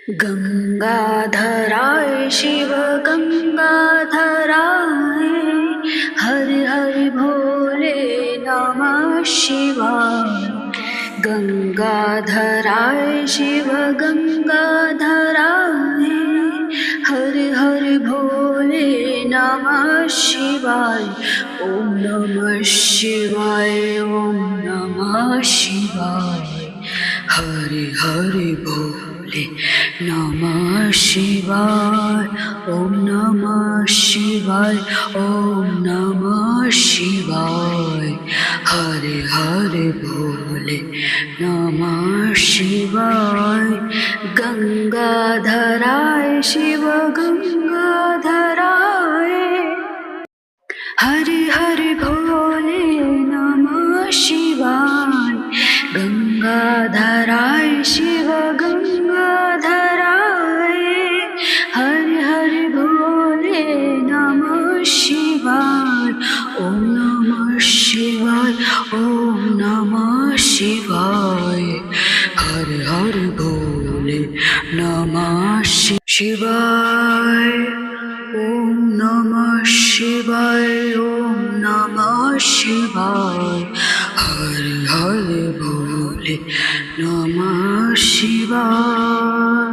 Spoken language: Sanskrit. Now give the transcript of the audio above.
गंगाधराय शिव गंगाधराय हर हर भोले नमः शिवाय। गंगाधराय शिव गंगाधराय हर हर भोले नमः शिवाय। ओम नमः शिवाय ओम नमः शिवाय। हरे हरे भोले नमः शिवाय। ओम नमः शिवाय ओम नमः शिवाय। हरे हरे भोले नमः शिवाय। गंगाधराय शिव गंगाधराय हरे हरे भोले नमः शिवाय। गंगाधराय शिव गंगाधराय हरे हरे भोले नमः शिवाय। ओम नमः शिवाय ओम नमः शिवाय। हरे हरे भोले नमः शिवाय। ओम नमः शिवाय ओम नमः शिवाय। हरे हरे भोले नमः शिवाय।